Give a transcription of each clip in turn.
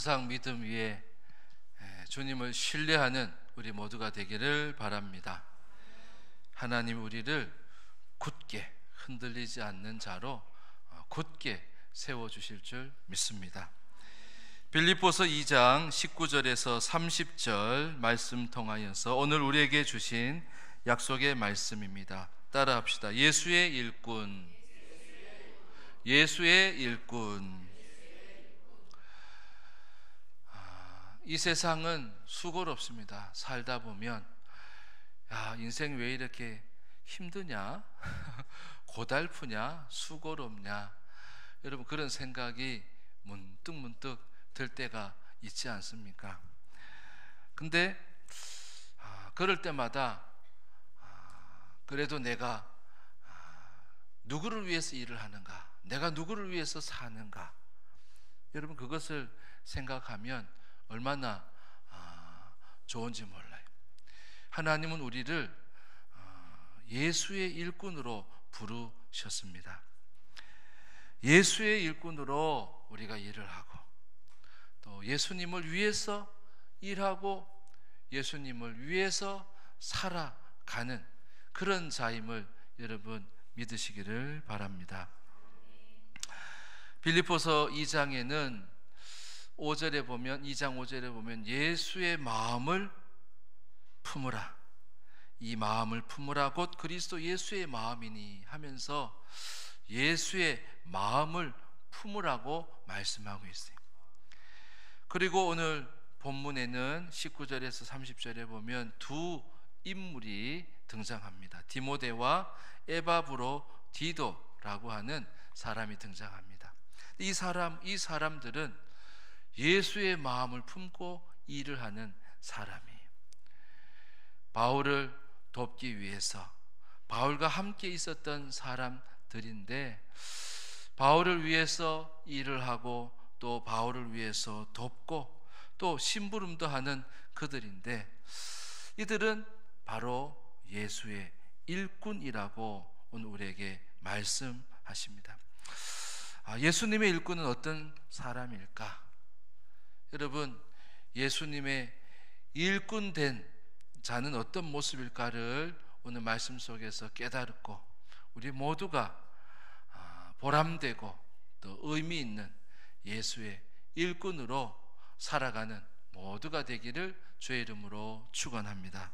항상 믿음 위에 주님을 신뢰하는 우리 모두가 되기를 바랍니다. 하나님 우리를 굳게 흔들리지 않는 자로 굳게 세워주실 줄 믿습니다. 빌립보서 2장 19절에서 30절 말씀 통하여서 오늘 우리에게 주신 약속의 말씀입니다. 따라합시다. 예수의 일꾼, 예수의 일꾼. 이 세상은 수고롭습니다. 살다 보면 인생 왜 이렇게 힘드냐? 고달프냐? 수고롭냐? 여러분 그런 생각이 문득 들 때가 있지 않습니까? 근데 그럴 때마다 그래도 내가 누구를 위해서 일을 하는가? 내가 누구를 위해서 사는가? 여러분 그것을 생각하면 얼마나 좋은지 몰라요. 하나님은 우리를 예수의 일꾼으로 부르셨습니다. 예수의 일꾼으로 우리가 일을 하고 또 예수님을 위해서 일하고 예수님을 위해서 살아가는 그런 자임을 여러분 믿으시기를 바랍니다. 빌립보서 2장에는 5절에 보면 2장 5절에 보면 예수의 마음을 품으라. 이 마음을 품으라 곧 그리스도 예수의 마음이니 하면서 예수의 마음을 품으라고 말씀하고 있어요. 그리고 오늘 본문에는 19절에서 30절에 보면 두 인물이 등장합니다. 디모데와 에바브로디도라고 하는 사람이 등장합니다. 이 사람들은 예수의 마음을 품고 일을 하는 사람이에요. 바울을 돕기 위해서 바울과 함께 있었던 사람들인데 바울을 위해서 일을 하고 또 바울을 위해서 돕고 또 심부름도 하는 그들인데 이들은 바로 예수의 일꾼이라고 오늘 우리에게 말씀하십니다. 예수님의 일꾼은 어떤 사람일까? 여러분 예수님의 일꾼 된 자는 어떤 모습일까를 오늘 말씀 속에서 깨달고 우리 모두가 보람되고 또 의미 있는 예수의 일꾼으로 살아가는 모두가 되기를 주의 이름으로 축원합니다.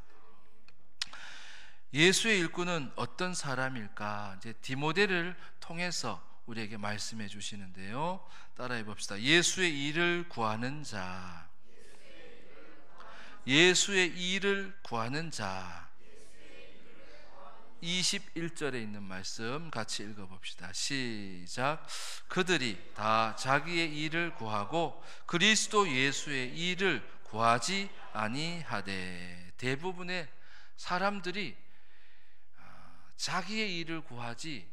예수의 일꾼은 어떤 사람일까? 이제 디모데를 통해서 우리에게 말씀해 주시는데요. 따라해 봅시다. 예수의 일을 구하는 자. 예수의 일을 구하는 자. 21절에 있는 말씀 같이 읽어봅시다. 시작. 그들이 다 자기의 일을 구하고 그리스도 예수의 일을 구하지 아니하되. 대부분의 사람들이 자기의 일을 구하지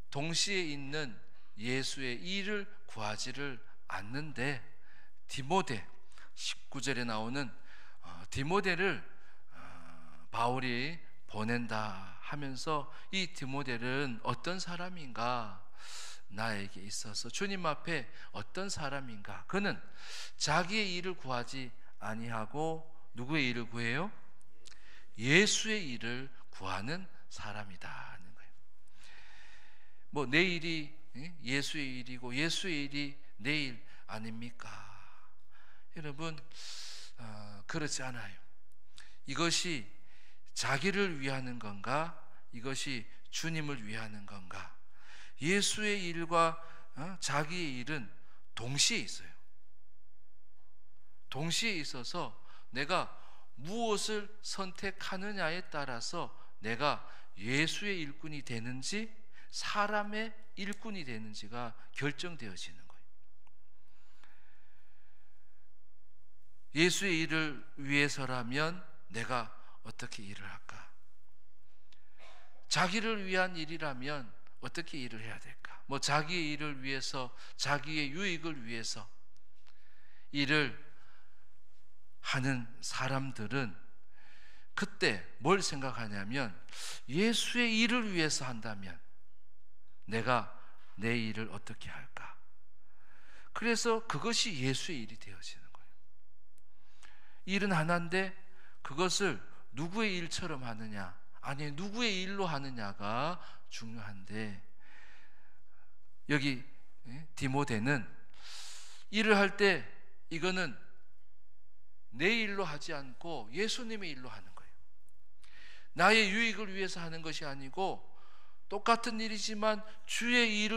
동시에 있는 예수의 일을 구하지를 않는데 디모데 19절에 나오는 디모데를 바울이 보낸다 하면서 이 디모데는 어떤 사람인가? 나에게 있어서 주님 앞에 어떤 사람인가? 그는 자기의 일을 구하지 아니하고 누구의 일을 구해요? 예수의 일을 구하는 사람이다 하는 거예요. 뭐 내 일이 예수의 일이고 예수의 일이 내 일 아닙니까? 여러분 그렇지 않아요. 이것이 자기를 위하는 건가? 이것이 주님을 위하는 건가? 예수의 일과 자기의 일은 동시에 있어요. 동시에 있어서 내가 무엇을 선택하느냐에 따라서 내가 예수의 일꾼이 되는지 사람의 일꾼이 되는지가 결정되어지는 거예요. 예수의 일을 위해서라면 내가 어떻게 일을 할까? 자기를 위한 일이라면 어떻게 일을 해야 될까? 뭐 자기의 일을 위해서, 자기의 유익을 위해서 일을 하는 사람들은 그때 뭘 생각하냐면 예수의 일을 위해서 한다면 내가 내 일을 어떻게 할까? 그래서 그것이 예수의 일이 되어지는 거예요. 일은 하나인데 그것을 누구의 일처럼 하느냐, 아니 누구의 일로 하느냐가 중요한데, 여기 디모데는 일을 할 때 이거는 내 일로 하지 않고 예수님의 일로 하는 거예요. 나의 유익을 위해서 하는 것이 아니고 똑같은 일이지만 주의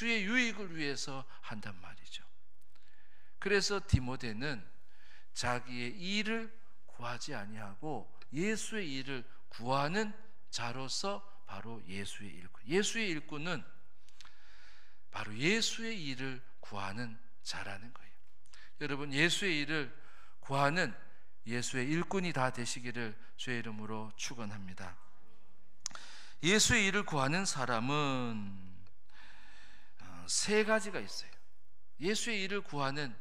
유익을 위해서 한단 말이죠. 그래서 디모데는 자기의 일을 구하지 아니하고 예수의 일을 구하는 자로서 바로 예수의 일꾼. 예수의 일꾼은 바로 예수의 일을 구하는 자라는 거예요. 여러분, 예수의 일을 구하는 예수의 일꾼이 다 되시기를 주의 이름으로 축원합니다. 예수의 일을 구하는 사람은 세 가지가 있어요. 예수의 일을 구하는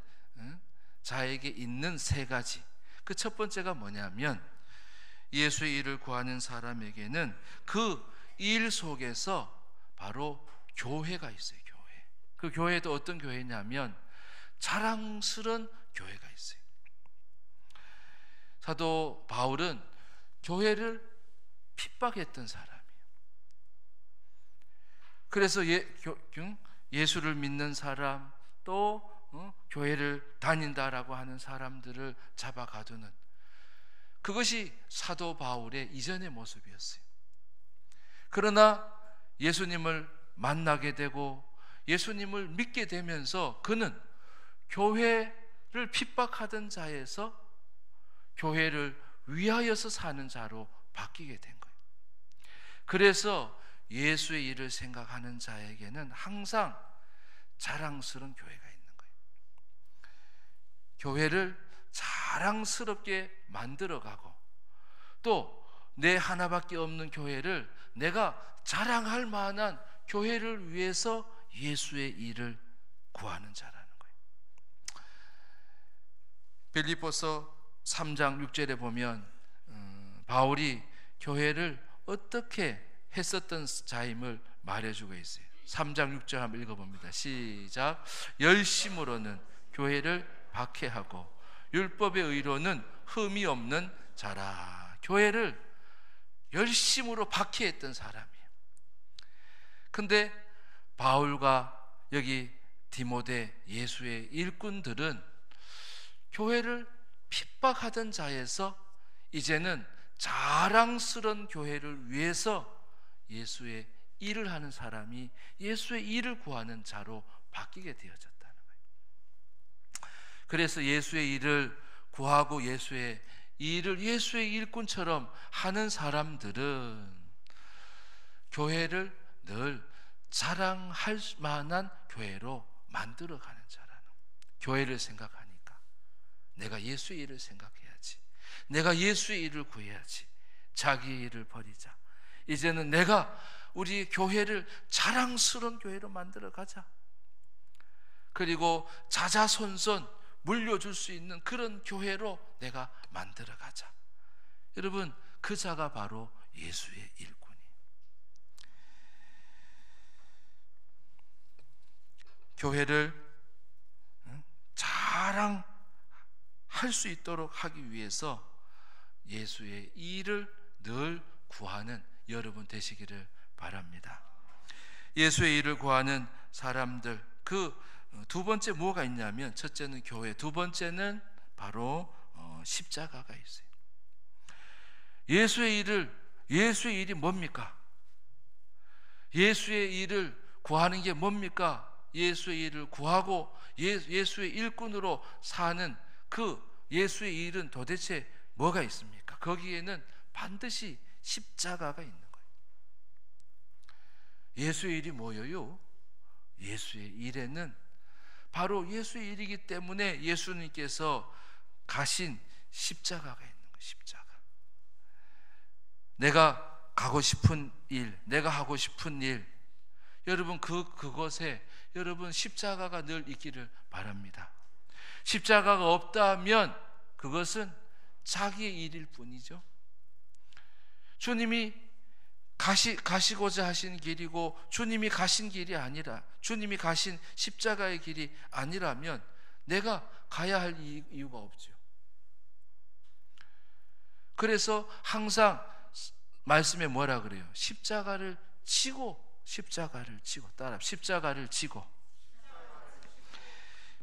자에게 있는 세 가지. 그 첫 번째가 뭐냐면, 예수의 일을 구하는 사람에게는 그 일 속에서 바로 교회가 있어요. 교회. 그 교회도 어떤 교회냐면 자랑스러운 교회가 있어요. 사도 바울은 교회를 핍박했던 사람이에요. 그래서 예수를 믿는 사람, 또 교회를 다닌다라고 하는 사람들을 잡아 가두는, 그것이 사도 바울의 이전의 모습이었어요. 그러나 예수님을 만나게 되고 예수님을 믿게 되면서 그는 교회를 핍박하던 자에서 교회를 위하여서 사는 자로 바뀌게 된 거예요. 그래서 예수의 일을 생각하는 자에게는 항상 자랑스러운 교회가 있는 거예요. 교회를 자랑스럽게 만들어가고, 또 내 하나밖에 없는 교회를 내가 자랑할 만한 교회를 위해서 예수의 일을 구하는 자라는 거예요. 빌립보서 3장 6절에 보면 바울이 교회를 어떻게 했었던 자임을 말해주고 있어요. 3장 6절 한번 읽어봅니다. 시작. 열심으로는 교회를 박해하고 율법의 의로는 흠이 없는 자라. 교회를 열심으로 박해했던 사람이에요. 근데 바울과 여기 디모데 예수의 일꾼들은 교회를 핍박하던 자에서 이제는 자랑스러운 교회를 위해서 예수의 일을 하는 사람이 예수의 일을 구하는 자로 바뀌게 되어졌다는 거예요. 그래서 예수의 일을 구하고 예수의 일을 예수의 일꾼처럼 하는 사람들은 교회를 늘 자랑할 만한 교회로 만들어가는 자라는 거예요. 교회를 생각하니까 내가 예수의 일을 생각해야지, 내가 예수의 일을 구해야지, 자기의 일을 버리자. 이제는 내가 우리 교회를 자랑스러운 교회로 만들어가자. 그리고 자자손손 물려줄 수 있는 그런 교회로 내가 만들어가자. 여러분, 그 자가 바로 예수의 일꾼이. 교회를 자랑할 수 있도록 하기 위해서 예수의 일을 늘 구하는 여러분 되시기를 바랍니다. 예수의 일을 구하는 사람들, 그 두 번째 뭐가 있냐면, 첫째는 교회, 두 번째는 바로 십자가가 있어요. 예수의 일이 뭡니까? 예수의 일을 구하는 게 뭡니까? 예수의 일을 구하고 예수의 일꾼으로 사는 그 예수의 일은 도대체 뭐가 있습니까? 거기에는 반드시 십자가가 있는 거예요. 예수의 일이 뭐예요? 예수의 일에는 바로 예수의 일이기 때문에 예수님께서 가신 십자가가 있는 거예요. 십자가. 내가 가고 싶은 일, 내가 하고 싶은 일, 여러분 그것에 여러분 십자가가 늘 있기를 바랍니다. 십자가가 없다면 그것은 자기의 일일 뿐이죠. 주님이 가시고자 하신 길이고 주님이 가신 길이 아니라, 주님이 가신 십자가의 길이 아니라면 내가 가야 할 이유가 없죠. 그래서 항상 말씀에 뭐라 그래요? 십자가를 지고 따라 십자가를 지고.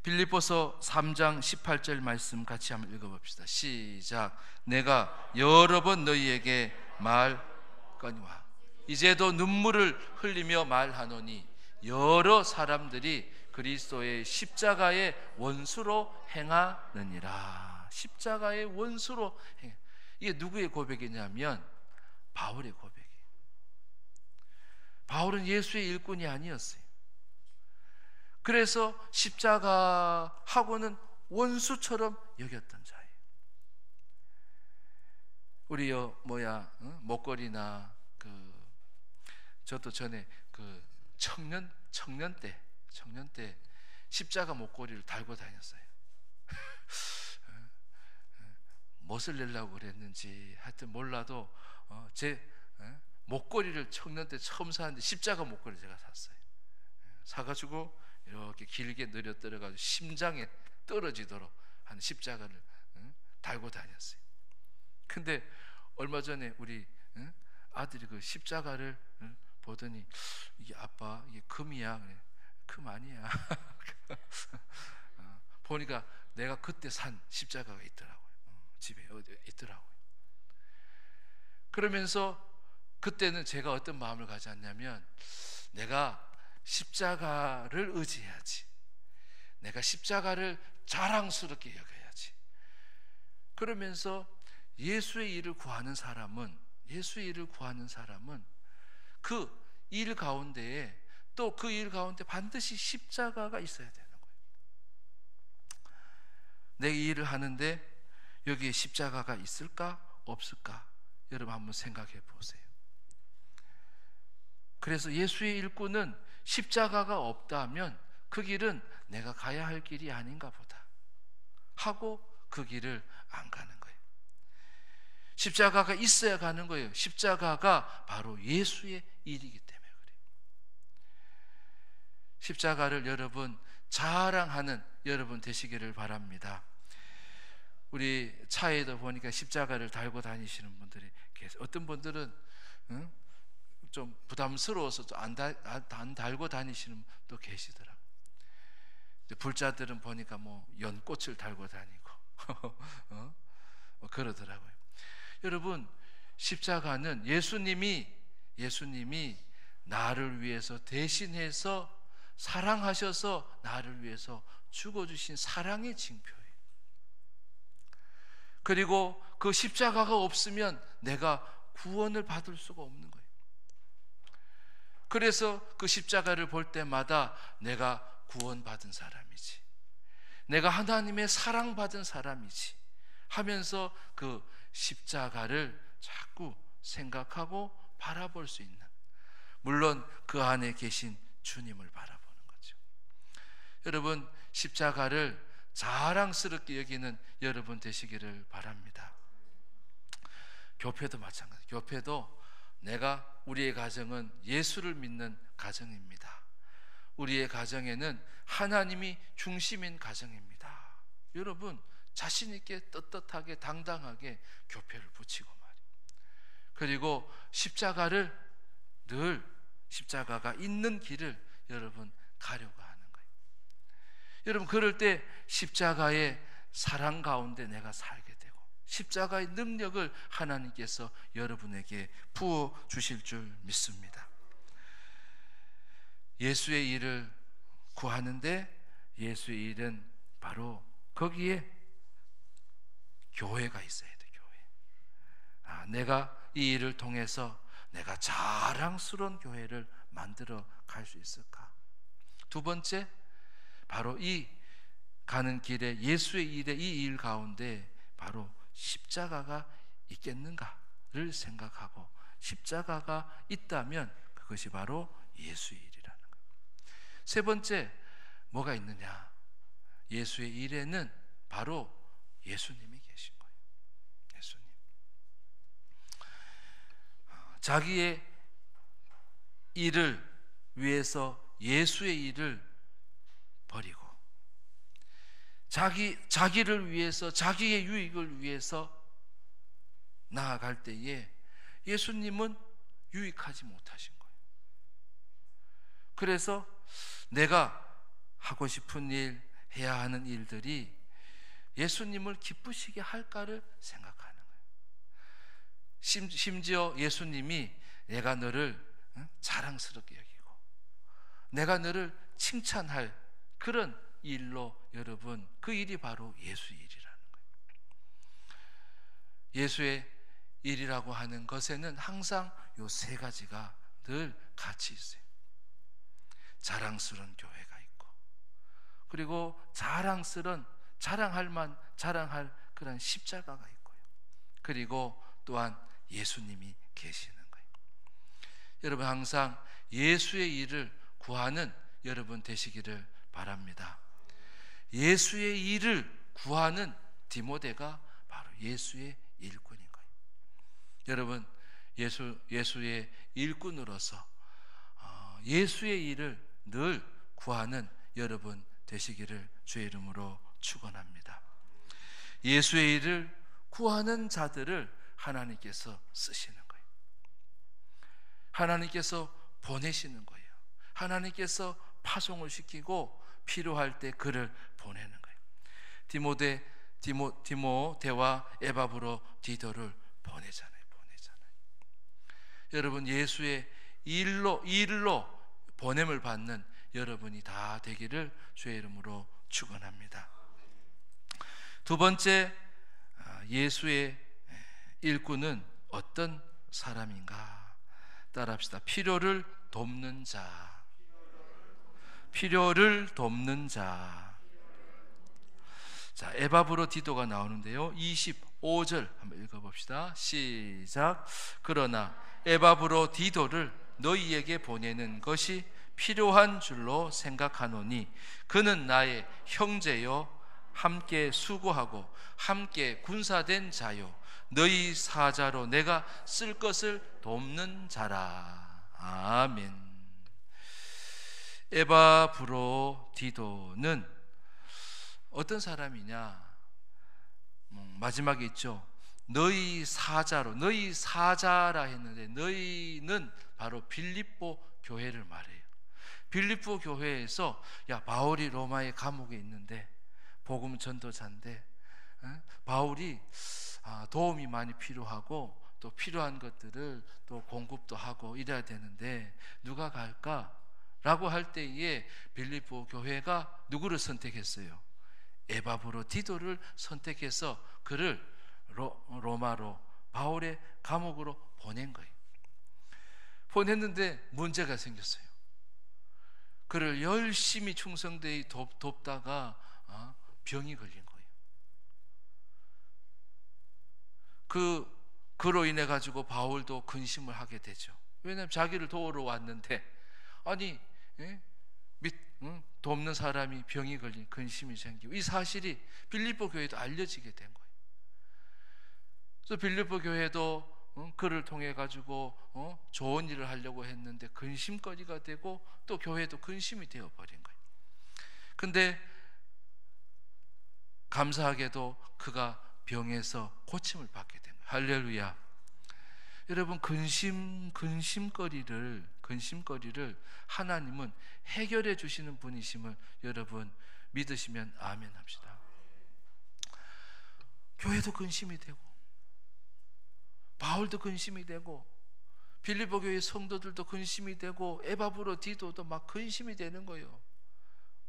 빌립보서 3장 18절 말씀 같이 한번 읽어봅시다. 시작. 내가 여러 번 너희에게 말거니와 이제도 눈물을 흘리며 말하노니 여러 사람들이 그리스도의 십자가의 원수로 행하느니라. 십자가의 원수로 행해. 이게 누구의 고백이냐면 바울의 고백이에요. 바울은 예수의 일꾼이 아니었어요. 그래서 십자가하고는 원수처럼 여겼던 자예요. 우리 목걸이나 저도 전에 청년 때 십자가 목걸이를 달고 다녔어요. 멋을 내려고 그랬는지 하여튼 몰라도 제 목걸이를 청년 때 처음 샀는데 십자가 목걸이 제가 샀어요. 사가지고 이렇게 길게 늘어뜨려가지고 심장에 떨어지도록 하는 십자가를 달고 다녔어요. 근데 얼마 전에 우리 아들이 그 십자가를 보더니 이게 아빠 이게 금이야. 그래. 금 아니야. 보니까 내가 그때 산 십자가가 있더라고요. 집에 어디 있더라고요. 그러면서 그때는 제가 어떤 마음을 가졌냐면 내가 십자가를 의지해야지. 내가 십자가를 자랑스럽게 여겨야지. 그러면서 예수의 일을 구하는 사람은 그 일 가운데에 또 그 일 가운데 반드시 십자가가 있어야 되는 거예요. 내 일을 하는데 여기에 십자가가 있을까 없을까? 여러분 한번 생각해 보세요. 그래서 예수의 일꾼은 십자가가 없다면 그 길은 내가 가야 할 길이 아닌가 보다 하고 그 길을 안 가는 거예요. 십자가가 있어야 가는 거예요. 십자가가 바로 예수의 일이기 때문에 그래요. 십자가를 여러분 자랑하는 여러분 되시기를 바랍니다. 우리 차에도 보니까 십자가를 달고 다니시는 분들이 계세요. 어떤 분들은 좀 부담스러워서 안 달고 다니시는 분도 계시더라고요. 불자들은 보니까 연꽃을 달고 다니고 그러더라고요. 여러분, 십자가는 예수님이 나를 위해서 대신해서 사랑하셔서 나를 위해서 죽어주신 사랑의 징표예요. 그리고 그 십자가가 없으면 내가 구원을 받을 수가 없는 거예요. 그래서 그 십자가를 볼 때마다 내가 구원받은 사람이지, 내가 하나님의 사랑받은 사람이지 하면서 그 십자가를 자꾸 생각하고 바라볼 수 있는, 물론 그 안에 계신 주님을 바라보는 거죠. 여러분, 십자가를 자랑스럽게 여기는 여러분 되시기를 바랍니다. 교회도 마찬가지. 교회도 우리의 가정은 예수를 믿는 가정입니다. 우리의 가정에는 하나님이 중심인 가정입니다. 여러분, 자신 있게 떳떳하게 당당하게 교회를 붙이고 말이에요. 그리고 십자가가 있는 길을 여러분 가려고 하는 거예요. 여러분, 그럴 때 십자가의 사랑 가운데 내가 살게 되고 십자가의 능력을 하나님께서 여러분에게 부어 주실 줄 믿습니다. 예수의 일을 구하는데 예수의 일은 바로 거기에 교회가 있어야 돼. 교회. 내가 이 일을 통해서 내가 자랑스러운 교회를 만들어 갈 수 있을까? 두 번째, 바로 이 가는 길에 예수의 일에 이 일 가운데 바로 십자가가 있겠는가를 생각하고, 십자가가 있다면 그것이 바로 예수의 일이라는 거예요. 세 번째, 뭐가 있느냐? 예수의 일에는 바로 예수님이 계신 거예요. 예수님. 자기의 일을 위해서 예수의 일을 버리고 자기를 위해서, 자기의 유익을 위해서 나아갈 때에 예수님은 유익하지 못하신 거예요. 그래서 내가 하고 싶은 일, 해야 하는 일들이 예수님을 기쁘시게 할까를 생각하는 거예요. 심지어 예수님이 내가 너를 자랑스럽게 여기고 내가 너를 칭찬할 그런 일로, 여러분, 그 일이 바로 예수 일이라는 거예요. 예수의 일이라고 하는 것에는 항상 요 세 가지가 늘 같이 있어요. 자랑스러운 교회가 있고, 그리고 자랑할 그런 십자가가 있고요. 그리고 또한 예수님이 계시는 거예요. 여러분, 항상 예수의 일을 구하는 여러분 되시기를 바랍니다. 예수의 일을 구하는 디모데가 바로 예수의 일꾼인 거예요. 여러분, 예수의 일꾼으로서 예수의 일을 늘 구하는 여러분 되시기를 주의 이름으로 축원합니다. 예수의 일을 구하는 자들을 하나님께서 쓰시는 거예요. 하나님께서 보내시는 거예요. 하나님께서 파송을 시키고 필요할 때 그를 보내는 거예요. 디모데와 에바브로디도를 보내잖아요. 여러분, 예수의 일로 보냄을 받는 여러분이 다 되기를 주의 이름으로 축원합니다. 두 번째, 예수의 일꾼은 어떤 사람인가? 따라합시다. 필요를 돕는 자. 필요를 돕는 자. 자, 에바브로디도가 나오는데요. 25절 한번 읽어봅시다. 시작. 그러나 에바브로디도를 너희에게 보내는 것이 필요한 줄로 생각하노니 그는 나의 형제요 함께 수고하고 함께 군사된 자요 너희 사자로 내가 쓸 것을 돕는 자라. 아멘. 에바브로디도는 어떤 사람이냐? 마지막에 있죠. 너희 사자라 했는데 너희는 바로 빌립보 교회를 말해요. 빌립보 교회에서 바울이 로마의 감옥에 있는데 복음 전도자인데 바울이 도움이 많이 필요하고 또 필요한 것들을 또 공급도 하고 이래야 되는데 누가 갈까? 라고 할 때에 빌립보 교회가 누구를 선택했어요? 에바브로디도를 선택해서 그를 로마로, 바울의 감옥으로 보낸 거예요. 보냈는데 문제가 생겼어요. 그를 열심히 충성되이 돕다가 병이 걸린 거예요. 그로 인해 가지고 바울도 근심을 하게 되죠. 왜냐하면 자기를 도우러 왔는데 돕는 사람이 병이 걸린 근심이 생기고 이 사실이 빌립보 교회도 알려지게 된 거예요. 그래서 빌립보 교회도 그를 통해 가지고 좋은 일을 하려고 했는데 근심거리가 되고 또 교회도 근심이 되어 버린 거예요. 근데 감사하게도 그가 병에서 고침을 받게 된 거예요. 할렐루야. 여러분, 근심거리를 하나님은 해결해 주시는 분이심을 여러분 믿으시면 아멘 합시다. 교회도 근심이 되고 바울도 근심이 되고 빌립보 교회 성도들도 근심이 되고 에바브로디도도 막 근심이 되는 거예요.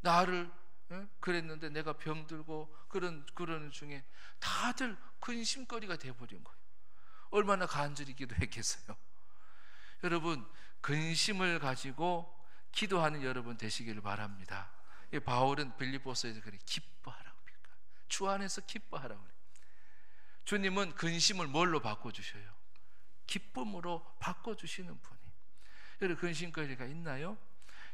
나를 그랬는데 내가 병들고 그러는 중에 다들 근심거리가 돼버린 거예요. 얼마나 간절히 기도했겠어요. 여러분, 근심을 가지고 기도하는 여러분 되시기를 바랍니다. 바울은 빌립보서에서 그래 기뻐하라고 합니까? 주 안에서 기뻐하라고 그래요. 주님은 근심을 뭘로 바꿔주셔요? 기쁨으로 바꿔주시는 분이. 여러분, 근심거리가 있나요?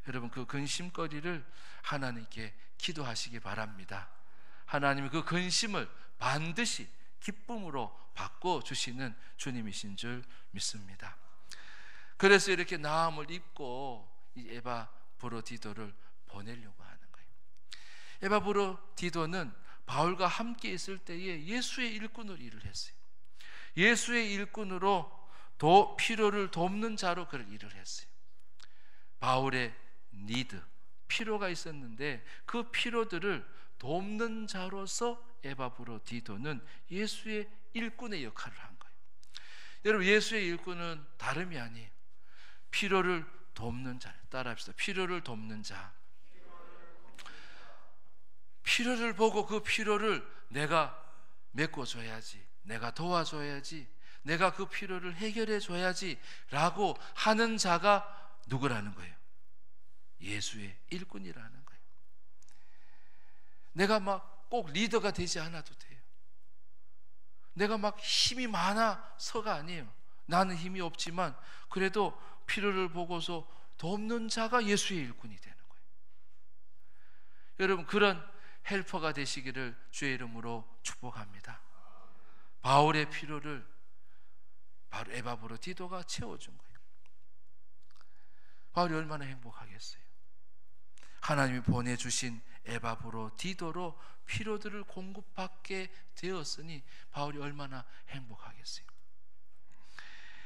여러분, 그 근심거리를 하나님께 기도하시기 바랍니다. 하나님이 그 근심을 반드시 기쁨으로 바꿔주시는 주님이신 줄 믿습니다. 그래서 이렇게 나음을 입고 이 에바브로디도를 보내려고 하는 거예요. 에바브로디도는 바울과 함께 있을 때에 예수의 일꾼으로 일을 했어요. 예수의 일꾼으로 필요를 돕는 자로 그런 일을 했어요. 바울의 니드, 필요가 있었는데 그 필요들을 돕는 자로서 에바브로디도는 예수의 일꾼의 역할을 한 거예요. 여러분, 예수의 일꾼은 다름이 아니에요. 필요를 돕는 자. 따라합시다. 필요를 돕는 자. 필요를 보고 그 필요를 내가 메꿔줘야지, 내가 도와줘야지, 내가 그 필요를 해결해 줘야지 라고 하는 자가 누구라는 거예요? 예수의 일꾼이라는 거예요. 내가 막 꼭 리더가 되지 않아도 돼요. 내가 막 힘이 많아서가 아니에요. 나는 힘이 없지만 그래도 필요를 보고서 돕는 자가 예수의 일꾼이 되는 거예요. 여러분, 그런 헬퍼가 되시기를 주의 이름으로 축복합니다. 바울의 필요를 바로 에바브로디도가 채워준 거예요. 바울이 얼마나 행복하겠어요. 하나님이 보내주신 에바브로디도로 필요들을 공급받게 되었으니 바울이 얼마나 행복하겠어요.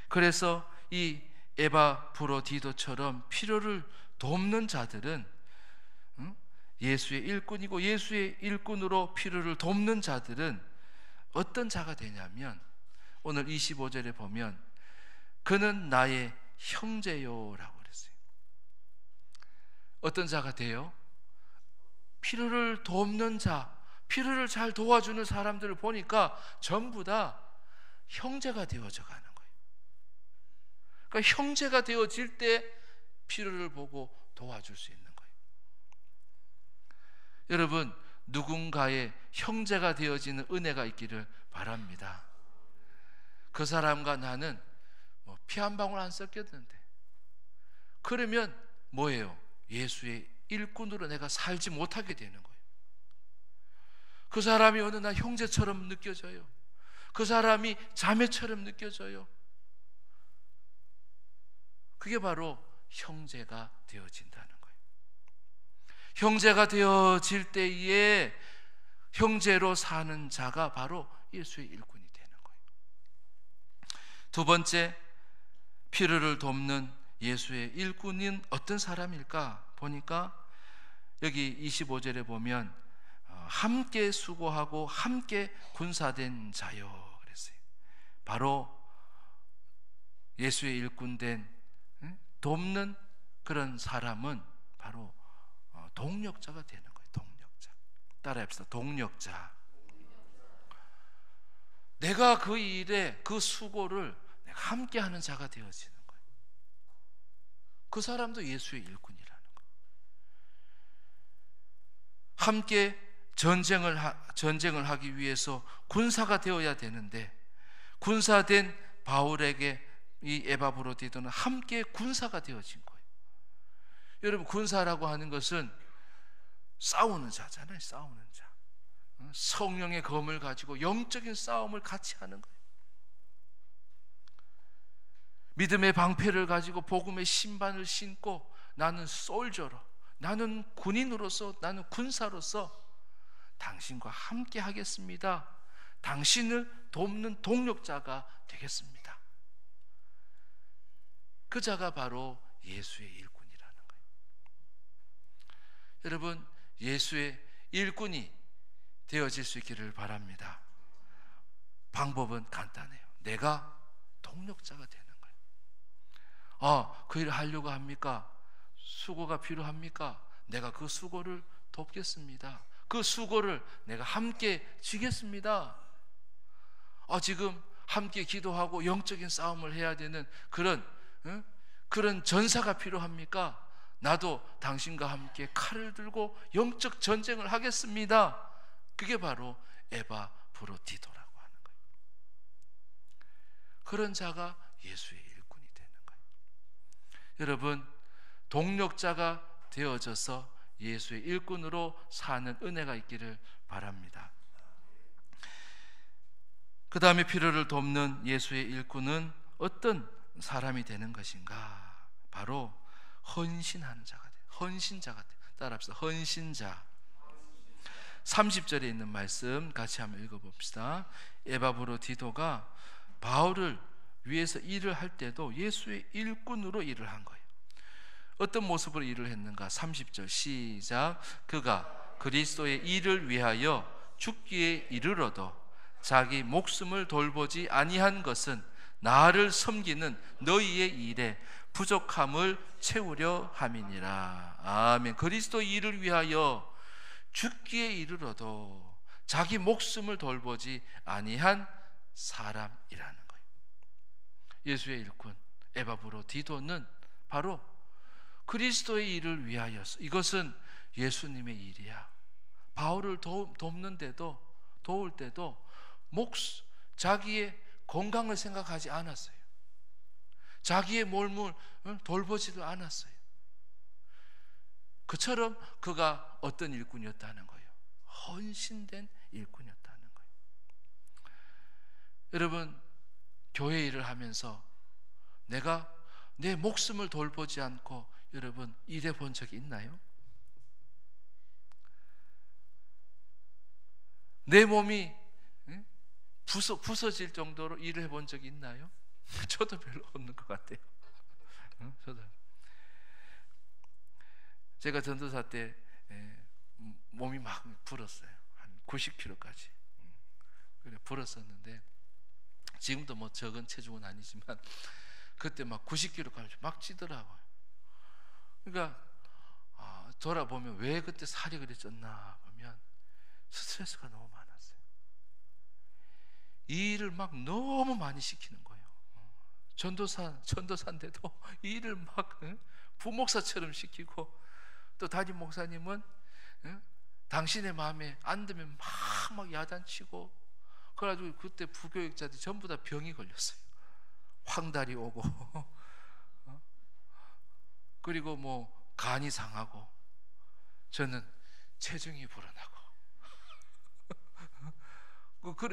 그래서 이 에바브로디도처럼 필요를 돕는 자들은 예수의 일꾼이고, 예수의 일꾼으로 필요를 돕는 자들은 어떤 자가 되냐면, 오늘 25절에 보면 그는 나의 형제요라고 그랬어요. 어떤 자가 돼요? 필요를 돕는 자, 필요를 잘 도와주는 사람들을 보니까 전부 다 형제가 되어져 가는 거예요. 그러니까 형제가 되어질 때 필요를 보고 도와줄 수 있는 거예요. 여러분, 누군가의 형제가 되어지는 은혜가 있기를 바랍니다. 그 사람과 나는 피 한 방울 안 섞였는데, 그러면 뭐예요? 예수의 일꾼으로 내가 살지 못하게 되는 거예요. 그 사람이 어느 날 형제처럼 느껴져요. 그 사람이 자매처럼 느껴져요. 그게 바로 형제가 되어진다는 거예요. 형제가 되어질 때에 형제로 사는 자가 바로 예수의 일꾼이 되는 거예요. 두 번째, 필요를 돕는 예수의 일꾼은 어떤 사람일까 보니까 여기 25절에 보면 함께 수고하고 함께 군사된 자요 그랬어요. 바로 예수의 일꾼된 돕는 그런 사람은 바로 동력자가 되는 거예요. 동력자. 따라합시다. 동력자. 내가 그 일에 그 수고를 내가 함께 하는 자가 되어지는 거예요. 그 사람도 예수의 일꾼이라는 거예요. 함께 전쟁을 하기 위해서 군사가 되어야 되는데, 군사된 바울에게 이 에바브로디도는 함께 군사가 되어진 거예요. 여러분, 군사라고 하는 것은 싸우는 자잖아요. 싸우는 자. 성령의 검을 가지고 영적인 싸움을 같이 하는 거예요. 믿음의 방패를 가지고 복음의 신반을 신고 나는 솔저로, 나는 군인으로서, 나는 군사로서 당신과 함께 하겠습니다. 당신을 돕는 동력자가 되겠습니다. 그 자가 바로 예수의 일꾼이라는 거예요. 여러분, 예수의 일꾼이 되어질 수 있기를 바랍니다. 방법은 간단해요. 내가 동력자가 되는 거예요. 그 일을 하려고 합니까? 수고가 필요합니까? 내가 그 수고를 돕겠습니다. 그 수고를 내가 함께 지겠습니다. 지금 함께 기도하고 영적인 싸움을 해야 되는 그런 전사가 필요합니까? 나도 당신과 함께 칼을 들고 영적 전쟁을 하겠습니다. 그게 바로 에바브로디도라고 하는 거예요. 그런 자가 예수의 일꾼이 되는 거예요. 여러분, 동력자가 되어져서 예수의 일꾼으로 사는 은혜가 있기를 바랍니다. 그 다음에 필요를 돕는 예수의 일꾼은 어떤 사람이 되는 것인가? 바로 헌신하는 자가 돼. 헌신자가 돼. 따라합시다. 헌신자. 30절에 있는 말씀 같이 한번 읽어봅시다. 에바브로디도가 바울을 위해서 일을 할 때도 예수의 일꾼으로 일을 한 거예요. 어떤 모습으로 일을 했는가? 30절 시작. 그가 그리스도의 일을 위하여 죽기에 이르러도 자기 목숨을 돌보지 아니한 것은 나를 섬기는 너희의 일에 부족함을 채우려 함이니라. 아멘. 그리스도 일을 위하여 죽기에 이르러도 자기 목숨을 돌보지 아니한 사람이라는 거예요. 예수의 일꾼 에바브로디도는 바로 그리스도의 일을 위하여서, 이것은 예수님의 일이야. 바울을 돕는데도, 도울 때도 자기의 건강을 생각하지 않았어요. 자기의 몸을 돌보지도 않았어요. 그처럼 그가 어떤 일꾼이었다는 거예요. 헌신된 일꾼이었다는 거예요. 여러분, 교회 일을 하면서 내가 내 목숨을 돌보지 않고 여러분 일해 본 적이 있나요? 내 몸이 부서질 정도로 일을 해본 적이 있나요? 저도 별로 없는 것 같아요. 저도. 제가 전도사 때 몸이 막 불었어요. 한 90kg까지. 그래 불었었는데, 지금도 뭐 적은 체중은 아니지만 그때 막 90kg까지 막 찌더라고요. 그러니까 돌아보면 왜 그때 살이 그리 쪘나 보면 스트레스가 너무 많았어요. 이 일을 막 너무 많이 시키는 거예요. 전도사인데도 이 일을 막 부목사처럼 시키고, 또 담임 목사님은 당신의 마음에 안 들면 막 야단치고, 그래가지고 그때 부교육자들이 전부 다 병이 걸렸어요. 황달이 오고 그리고 뭐 간이 상하고, 저는 체중이 불어나고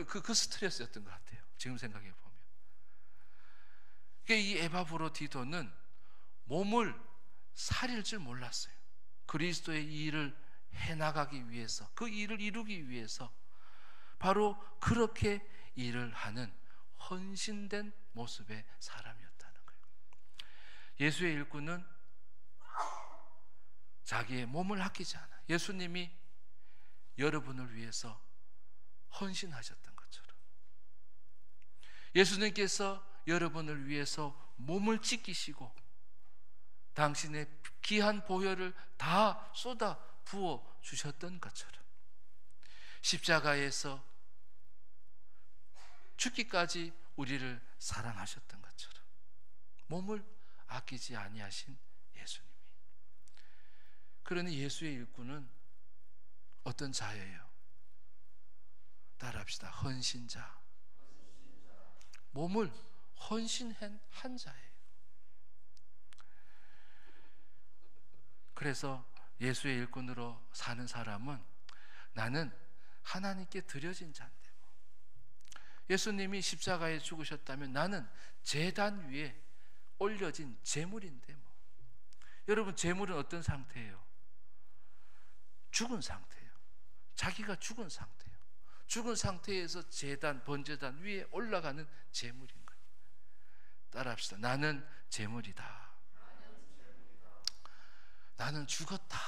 그 스트레스였던 것 같아요. 지금 생각해 보면. 이 에바브로디도는 몸을 사릴 줄 몰랐어요. 그리스도의 일을 해나가기 위해서, 그 일을 이루기 위해서 바로 그렇게 일을 하는 헌신된 모습의 사람이었다는 거예요. 예수의 일꾼은 자기의 몸을 아끼지 않아요. 예수님이 여러분을 위해서 헌신하셨던 것처럼 예수님께서 여러분을 위해서 몸을 찢기시고 당신의 귀한 보혈을 다 쏟아 부어 주셨던 것처럼, 십자가에서 죽기까지 우리를 사랑하셨던 것처럼 몸을 아끼지 아니하신 예수님이. 그러니 예수의 일꾼은 어떤 자예요? 따라합시다. 헌신자. 몸을 헌신한 자예요. 그래서 예수의 일꾼으로 사는 사람은 나는 하나님께 드려진 자인데, 예수님이 십자가에 죽으셨다면 나는 제단 위에 올려진 제물인데 여러분, 제물은 어떤 상태예요? 죽은 상태예요. 자기가 죽은 상태예요. 죽은 상태에서 번제단 위에 올라가는 제물인 거예요. 따라합시다. 나는 제물이다. 나는 죽었다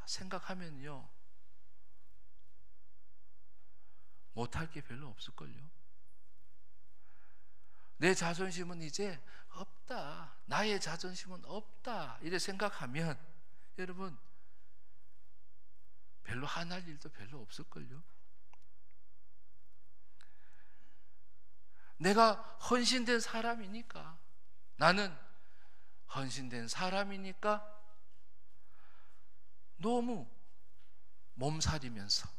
생각하면요, 못할 게 별로 없을걸요. 내 자존심은 이제 없다, 나의 자존심은 없다, 이래 생각하면 여러분 별로 화날 일도 별로 없을걸요. 내가 헌신된 사람이니까, 나는 헌신된 사람이니까 너무 몸살이면서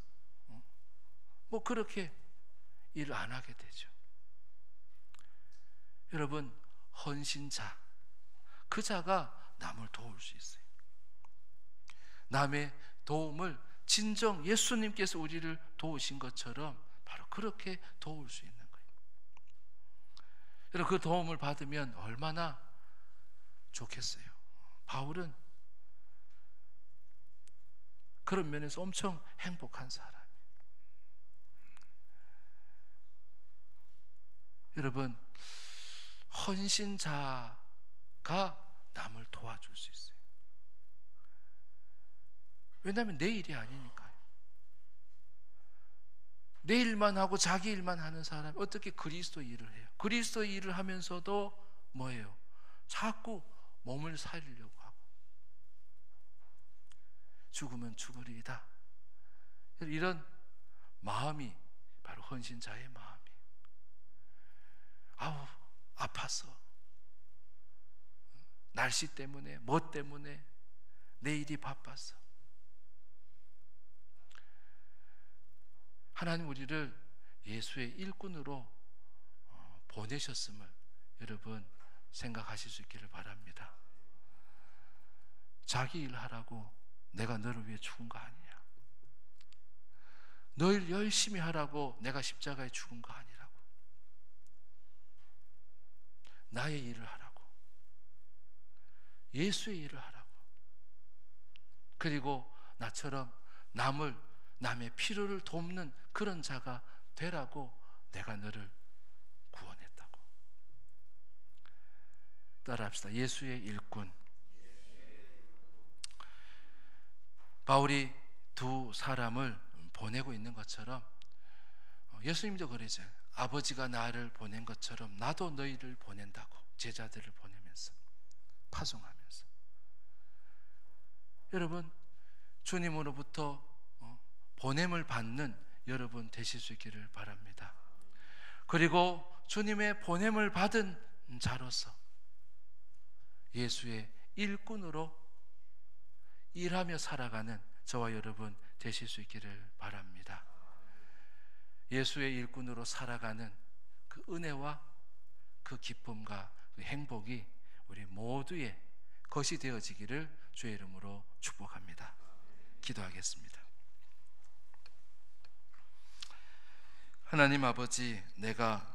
그렇게 일을 안 하게 되죠. 여러분, 헌신자, 그 자가 남을 도울 수 있어요. 남의 도움을 진정 예수님께서 우리를 도우신 것처럼 바로 그렇게 도울 수 있는 거예요. 여러분, 그 도움을 받으면 얼마나 좋겠어요. 바울은 그런 면에서 엄청 행복한 사람이에요. 여러분, 헌신자가 남을 도와줄 수 있어요. 왜냐하면 내 일이 아니니까요. 내 일만 하고 자기 일만 하는 사람이 어떻게 그리스도 일을 해요? 그리스도 일을 하면서도 뭐예요? 자꾸 몸을 살리려고 하고, 죽으면 죽으리이다, 이런 마음이 바로 헌신자의 마음이에요. 아우, 아파서, 날씨 때문에, 뭐 때문에, 내 일이 바빠서. 하나님 우리를 예수의 일꾼으로 보내셨음을 여러분 생각하실 수 있기를 바랍니다. 자기 일 하라고 내가 너를 위해 죽은 거 아니야. 너 일 열심히 하라고 내가 십자가에 죽은 거 아니라고. 나의 일을 하라고, 예수의 일을 하라고. 그리고 나처럼 남의 필요를 돕는 그런 자가 되라고 내가 너를 구원했다고. 따라합시다. 예수의 일꾼. 바울이 두 사람을 보내고 있는 것처럼 예수님도 그러죠. 아버지가 나를 보낸 것처럼 나도 너희를 보낸다고. 제자들을 보내면서, 파송하면서. 여러분, 주님으로부터 보냄을 받는 여러분 되실 수 있기를 바랍니다. 그리고 주님의 보냄을 받은 자로서 예수의 일꾼으로 일하며 살아가는 저와 여러분 되실 수 있기를 바랍니다. 예수의 일꾼으로 살아가는 그 은혜와 그 기쁨과 그 행복이 우리 모두의 것이 되어지기를 주의 이름으로 축복합니다. 기도하겠습니다. 하나님 아버지, 내가